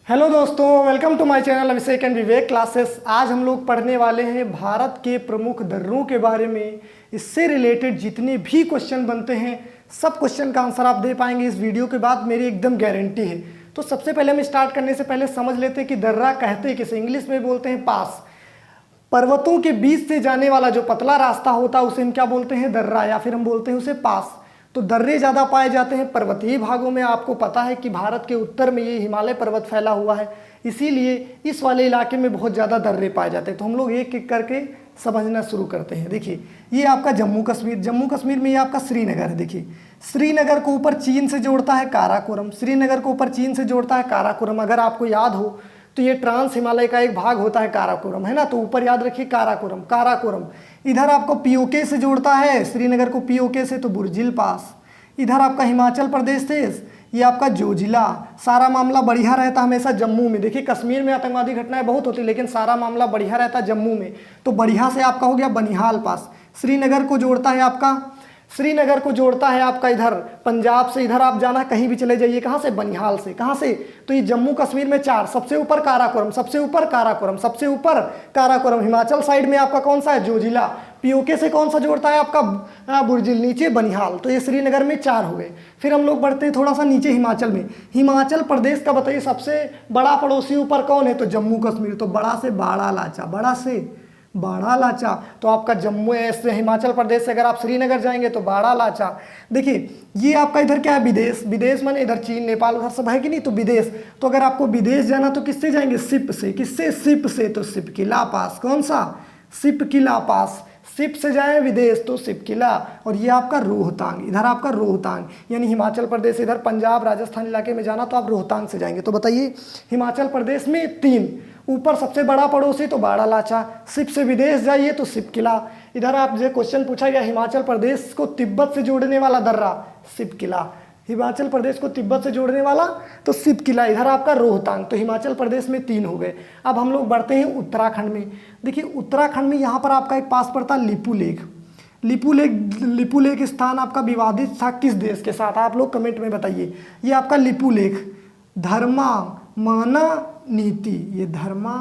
Hello दोस्तों, welcome to my channel Abhishek and Vivek classes. आज हम लोग पढ़ने वाले हैं भारत के प्रमुख दर्रों के बारे में। इससे रिलेटेड जितने भी क्वेश्चन बनते हैं सब क्वेश्चन का आंसर आप दे पाएंगे इस वीडियो के बाद, मेरी एकदम गारंटी है। तो सबसे पहले हम स्टार्ट करने से पहले समझ लेते हैं कि दर्रा कहते किसे। इंग्लिश में बोलते हैं पास। पर्वतों के बीच से जाने वाला जो पतला रास्ता होता है उसे हम क्या बोलते हैं? दर्रा, या फिर हम बोलते हैं उसे पास। तो दर्रे ज़्यादा पाए जाते हैं पर्वतीय भागों में। आपको पता है कि भारत के उत्तर में ये हिमालय पर्वत फैला हुआ है, इसीलिए इस वाले इलाके में बहुत ज़्यादा दर्रे पाए जाते हैं। तो हम लोग एक एक करके समझना शुरू करते हैं। देखिए, ये आपका जम्मू कश्मीर में ये आपका श्रीनगर है। देखिए, श्रीनगर को ऊपर चीन से जोड़ता है काराकोरम। श्रीनगर को ऊपर चीन से जोड़ता है काराकोरम। अगर आपको याद हो तो ये ट्रांस हिमालय का एक भाग होता है काराकोरम, है ना। तो ऊपर याद रखिए काराकोरम। इधर आपको पीओके से जोड़ता है श्रीनगर को, पीओके से तो बुर्जिल पास। इधर आपका हिमाचल प्रदेश से ये आपका जोजिला। सारा मामला बढ़िया रहता हमेशा जम्मू में। देखिए, कश्मीर में आतंकवादी घटनाएं बहुत होती, लेकिन सारा मामला बढ़िया रहता जम्मू में। तो बढ़िया से आपका हो गया बनिहाल पास। श्रीनगर को जोड़ता है आपका इधर पंजाब से। इधर आप जाना कहीं भी चले जाइए, कहाँ से? बनिहाल से। कहाँ से? तो ये जम्मू कश्मीर में 4, सबसे ऊपर काराकोरम। हिमाचल साइड में आपका कौन सा है? जोजिला। पीओके से कौन सा जोड़ता है आपका? बुर्जिल। नीचे बनिहाल। तो ये श्रीनगर में 4 हो गए। फिर हम लोग बढ़ते हैं थोड़ा सा नीचे हिमाचल में। हिमाचल प्रदेश का बताइए सबसे बड़ा पड़ोसी ऊपर कौन है? तो जम्मू कश्मीर। तो बड़ा से बाड़ा लाचा। तो आपका जम्मू से हिमाचल प्रदेश से अगर आप श्रीनगर जाएंगे तो बाड़ा लाचा। देखिए, ये आपका इधर क्या है? विदेश माने इधर चीन नेपाल उधर सब है कि नहीं, तो विदेश। तो अगर आपको विदेश जाना तो किससे जाएंगे? शिप से। किससे? शिप से। तो शिपकिला पास। कौन सा? शिपकिला पास। शिप से जाए विदेश तो शिपकिला। और ये आपका रोहतांग। इधर आपका रोहतांग, यानी हिमाचल प्रदेश इधर पंजाब राजस्थान इलाके में जाना तो आप रोहतांग से जाएंगे। तो बताइए, हिमाचल प्रदेश में 3, ऊपर सबसे बड़ा पड़ोसी तो बाड़ा लाचा। शिप से विदेश जाइए तो शिपकिला। इधर आप जो क्वेश्चन पूछा गया, हिमाचल प्रदेश को तिब्बत से जोड़ने वाला दर्रा शिपकिला। हिमाचल प्रदेश को तिब्बत से जोड़ने वाला तो शिपकिला। इधर आपका रोहतांग। तो हिमाचल प्रदेश में 3 हो गए। अब हम लोग बढ़ते हैं उत्तराखंड में। देखिए, उत्तराखंड में यहाँ पर आपका एक पास पड़ता है लिपू लेक स्थान आपका विवादित था किस देश के साथ? आप लोग कमेंट में बताइए। ये आपका लिपू लेक, धर्मा माना नीति। ये धर्मा,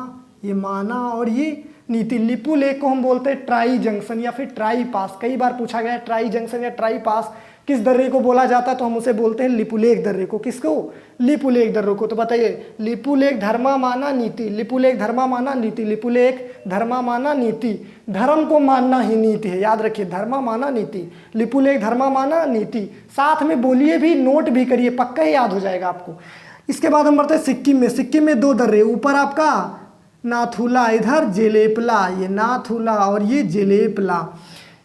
ये माना और ये नीति। लिपू लेक को हम बोलते हैं ट्राई जंक्शन या फिर ट्राई पास। कई बार पूछा गया है ट्राई जंक्शन या ट्राई पास किस दर्रे को बोला जाता है, तो हम उसे बोलते हैं लिपुलेख दर्रे को। किसको? लिपुलेख दर्रे को। तो बताइए, लिपुलेख धर्मा माना नीति। लिपुलेख धर्मा माना नीति। लिपुलेख धर्मा माना नीति। धर्म को मानना ही नीति है, याद रखिए। धर्मा माना नीति, लिपुलेख धर्मा माना नीति। साथ में बोलिए भी, नोट भी करिए, पक्का ही याद हो जाएगा आपको। इसके बाद हम बढ़ते हैं सिक्किम में। सिक्किम में 2 दर्रे, ऊपर आपका नाथुला, इधर जेलेपला। ये नाथुला और ये जेलेपला।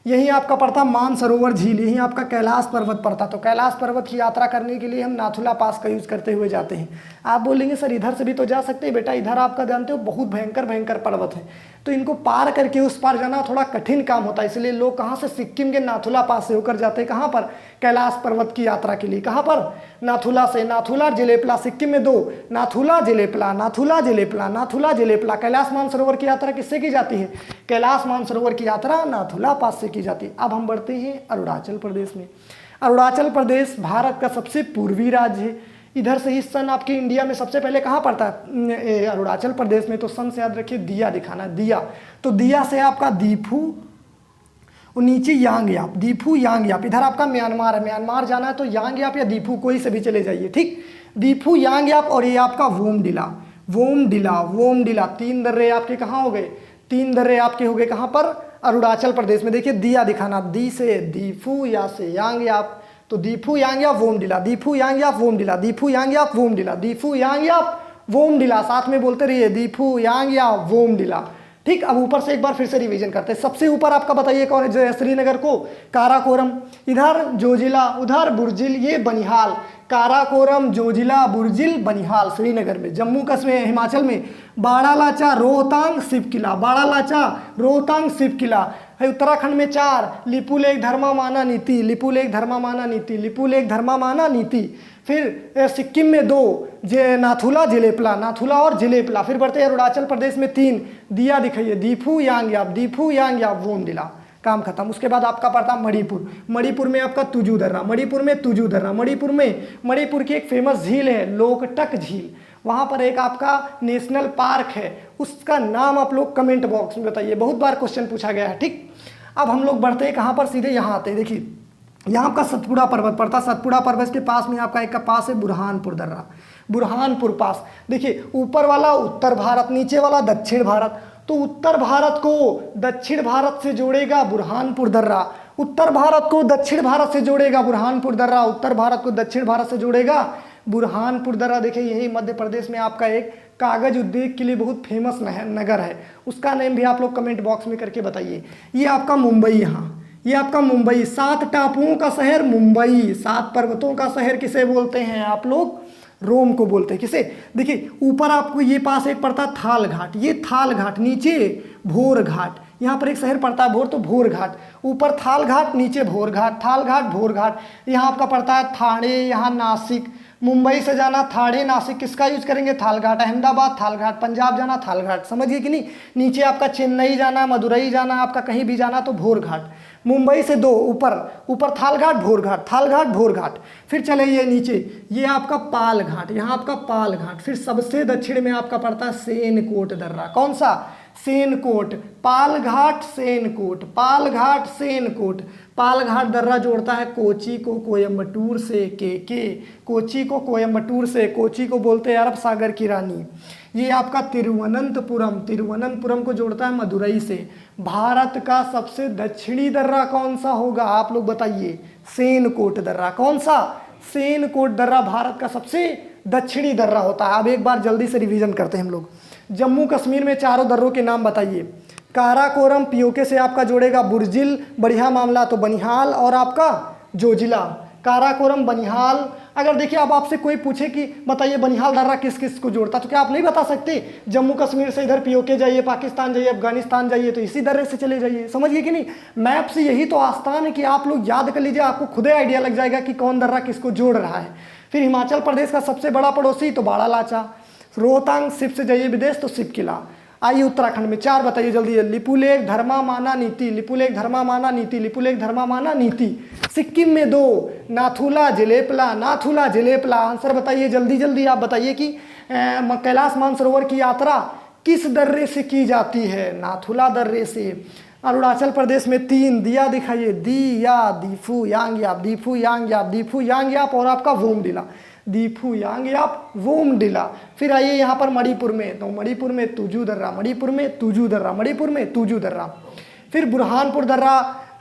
यहीं आपका पड़ता मानसरोवर झील, यहीं आपका कैलाश पर्वत पड़ता। तो कैलाश पर्वत की यात्रा करने के लिए हम नाथुला पास का यूज़ करते हुए जाते हैं। आप बोलेंगे सर इधर से भी तो जा सकते हैं। बेटा, इधर आपका जानते हो बहुत भयंकर पर्वत है, तो इनको पार करके उस पार जाना थोड़ा कठिन काम होता है। इसलिए लोग कहाँ से? सिक्किम के नाथुला पास से होकर जाते हैं। कहाँ पर? कैलाश पर्वत की यात्रा के लिए। कहाँ पर? नाथुला से। नाथुला जेलेपला। सिक्किम में 2, नाथुला जेलेपला। कैलाश मानसरोवर की यात्रा किससे की जाती है? कैलाश मानसरोवर की यात्रा नाथुला पास से की जाती है। अब हम बढ़ते हैं अरुणाचल प्रदेश में। अरुणाचल प्रदेश भारत का सबसे पूर्वी राज्य है। इधर से इस सन आपके इंडिया में सबसे पहले कहाँ पड़ता है? अरुणाचल प्रदेश में। तो सन से याद रखिए दिया दिखाना, दिया। तो दिया से आपका दीफू और नीचे यांगयाप। दीफू यांगयाप। इधर आपका म्यांमार है। म्यांमार जाना है तो यांगयाप या दीफू कोई से भी चले जाइए, ठीक। दीफू, यांगयाप और ये आपका वोमडिला। 3 दर्रे आपके कहाँ हो गए? 3 दर्रे आपके हो गए कहाँ पर? अरुणाचल प्रदेश में। देखिए, दिया दिखाना, दी से दीफू, या से यांगयाप। तो दीफू यांगयाप वोमडिला, दीफू यांगयाप वोमडिला, दीफू यांगयाप वोमडिला, दीफू यांगयाप वोमडिला। साथ में बोलते रहिए, दीफू यांगयाप वोमडिला, ठीक। अब ऊपर से एक बार फिर से रिवीजन करते हैं। सबसे ऊपर आपका बताइए कौन है? श्रीनगर को काराकोरम, इधर जोजिला, उधर बुर्जिल, ये बनिहाल। काराकोरम, जोजिला, बुर्जिल, बनिहाल श्रीनगर में। जम्मू कश्मीर हिमाचल में बाड़ा लाचा, रोहतांग, शिपकिला। बाड़ा लाचा, रोहतांग, शिपकिला है। उत्तराखंड में 4, लिपुलेख धर्मा माना नीति। लिपुलेख धर्मा माना नीति। लिपुलेख धर्मा माना नीति। फिर सिक्किम में 2, नाथुला जेलेपला। नाथुला और जेलेपला। फिर बढ़ते हैं अरुणाचल प्रदेश में 3, दिया दिखाइए, दीफू यांगयाप वोमडिला। काम खत्म। उसके बाद आपका पड़ता मणिपुर में आपका तुजू दर्रा। मणिपुर की एक फेमस झील है लोकटक झील। वहाँ पर एक आपका नेशनल पार्क है, उसका नाम आप लोग कमेंट बॉक्स में बताइए, बहुत बार क्वेश्चन पूछा गया है। ठीक, अब हम लोग बढ़ते हैं कहाँ पर, सीधे यहाँ आते हैं। देखिए यहाँ आपका सतपुड़ा पर्वत पड़ता है, सतपुड़ा पर्वत के पास में आपका एक का पास है बुरहानपुर दर्रा, बुरहानपुर पास। देखिए ऊपर वाला उत्तर भारत, नीचे वाला दक्षिण भारत, तो उत्तर भारत को दक्षिण भारत से जोड़ेगा बुरहानपुर दर्रा, उत्तर भारत को दक्षिण भारत से जोड़ेगा बुरहानपुर दर्रा, उत्तर भारत को दक्षिण भारत से जोड़ेगा बुरहानपुर दर्रा। देखिए यही मध्य प्रदेश में आपका एक कागज उद्योग के लिए बहुत फेमस नगर है, उसका नेम भी आप लोग कमेंट बॉक्स में करके बताइए। ये आपका मुंबई, यहाँ ये आपका मुंबई, 7 टापुओं का शहर मुंबई, 7 पर्वतों का शहर किसे बोलते हैं आप लोग, रोम को बोलते हैं। किसे, देखिए ऊपर आपको ये पास एक पड़ता है थाल घाट, ये थाल घाट, नीचे भोर घाट, यहाँ पर एक शहर पड़ता है भोर, तो भोर घाट, ऊपर थाल घाट, नीचे भोर घाट, थाल घाट भोर घाट। यहाँ आपका पड़ता है ठाणे, यहाँ नासिक, मुंबई से जाना ठाणे नासिक किसका यूज करेंगे, थाल घाट, अहमदाबाद थाल घाट, पंजाब जाना थाल घाट, समझिए कि नहीं। नीचे आपका चेन्नई जाना, मदुरई जाना, आपका कहीं भी जाना तो भोर घाट। मुंबई से 2 ऊपर थाल घाट भोर घाट, थाल घाट भोर घाट। फिर चले ये नीचे, ये आपका पाल घाट, यहाँ आपका पाल घाट। फिर सबसे दक्षिण में आपका पड़ता है सेनकोट दर्रा, कौन सा, सेनकोट, पाल घाट सेनकोट, पाल घाट सेनकोट। पाल घाट दर्रा जोड़ता है कोची को कोयम्बटूर से, के कोची को कोयम्बटूर से, कोची को बोलते हैं अरब सागर की रानी। ये आपका तिरुवनंतपुरम, तिरुवनंतपुरम को जोड़ता है मदुरई से। भारत का सबसे दक्षिणी दर्रा कौन सा होगा आप लोग बताइए, सेनकोट दर्रा, कौन सा, सेनकोट दर्रा भारत का सबसे दक्षिणी दर्रा होता है। अब एक बार जल्दी से रिवीजन करते हैं हम लोग। जम्मू कश्मीर में चारों दर्रों के नाम बताइए। काराकोरम पीओके से आपका जोड़ेगा बुर्जिल, बढ़िया मामला तो बनिहाल, और आपका जोजिला। काराकोरम बनिहाल। अगर देखिए अब आपसे कोई पूछे कि बताइए बनिहाल दर्रा किस किस को जोड़ता, तो क्या आप नहीं बता सकते, जम्मू कश्मीर से इधर पीओके जाइए, पाकिस्तान जाइए, अफगानिस्तान जाइए, तो इसी दर्रे से चले जाइए, समझिए कि नहीं। मैप से यही तो आस्थान है कि आप लोग याद कर लीजिए, आपको खुद आइडिया लग जाएगा कि कौन दर्रा किसको जोड़ रहा है। फिर हिमाचल प्रदेश का सबसे बड़ा पड़ोसी तो बाड़ा लाचा। रोहतांग, शिप से जाइए विदेश तो शिप किला। आइए उत्तराखंड में 4 बताइए जल्दी, लिपुलेख, धर्मा माना नीति, लिपुलेख धर्मा माना नीति, लिपुलेख धर्मा माना नीति। सिक्किम में 2, नाथुला जिलेपला, नाथुला जिलेपला। आंसर बताइए जल्दी जल्दी, आप बताइए कि कैलाश मानसरोवर की यात्रा किस दर्रे से की जाती है, नाथुला दर्रे से। अरुणाचल प्रदेश में 3 दिया दिखाइए, दिया, दीफू यांगयाप, दीफू यांगयाप, दीफू यांगयाप, और आपका वोमडिला, दीफू यांगयाप वोमडिला। फिर आइए यहाँ पर मणिपुर में, तो मणिपुर में तुजू दर्रा, मणिपुर में तुजू दर्रा, मणिपुर में तुजू दर्रा। फिर बुरहानपुर दर्रा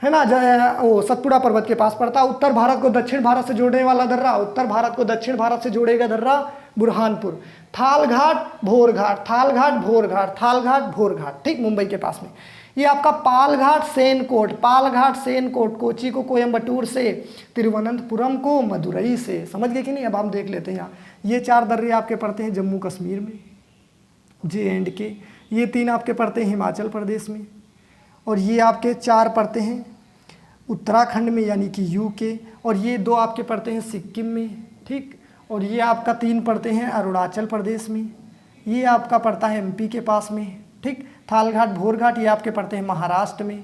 है ना, वो सतपुड़ा पर्वत के पास पड़ता है। उत्तर भारत को दक्षिण भारत से जोड़ने वाला दर्रा, उत्तर भारत को दक्षिण भारत से जोड़ेगा दर्रा बुरहानपुर। थाल घाट भोर घाट, थाल घाट भोर घाट, थाल घाट भोर घाट, ठीक, मुंबई के पास में। ये आपका पाल घाट सेनकोट, पाल घाट सेनकोट, कोची को कोयम्बटूर से, तिरुवनंतपुरम को मदुरई से, समझ गए कि नहीं। अब हम देख लेते हैं यहाँ, ये 4 दर्रे आपके पड़ते हैं जम्मू कश्मीर में, JNK। ये 3 आपके पड़ते हैं हिमाचल प्रदेश में, और ये आपके 4 पड़ते हैं उत्तराखंड में यानी कि UK, और ये 2 आपके पड़ते हैं सिक्किम में, ठीक, और ये आपका 3 पड़ते हैं अरुणाचल प्रदेश में, ये आपका पड़ता है MP के पास में, ठीक। थाल घाट भोर घाट ये आपके पड़ते हैं महाराष्ट्र में,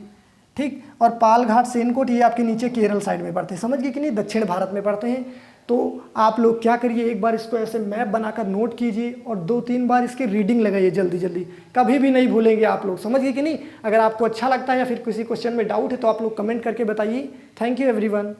ठीक, और पाल घाट सेनकोट ये आपके नीचे केरल साइड में पड़ते हैं, समझ गए कि नहीं, दक्षिण भारत में पड़ते हैं। तो आप लोग क्या करिए, एक बार इसको ऐसे मैप बनाकर नोट कीजिए और 2-3 बार इसकी रीडिंग लगाइए जल्दी जल्दी, कभी भी नहीं भूलेंगे आप लोग, समझ गए कि नहीं। अगर आपको अच्छा लगता है या फिर किसी क्वेश्चन में डाउट है तो आप लोग कमेंट करके बताइए। Thank you everyone.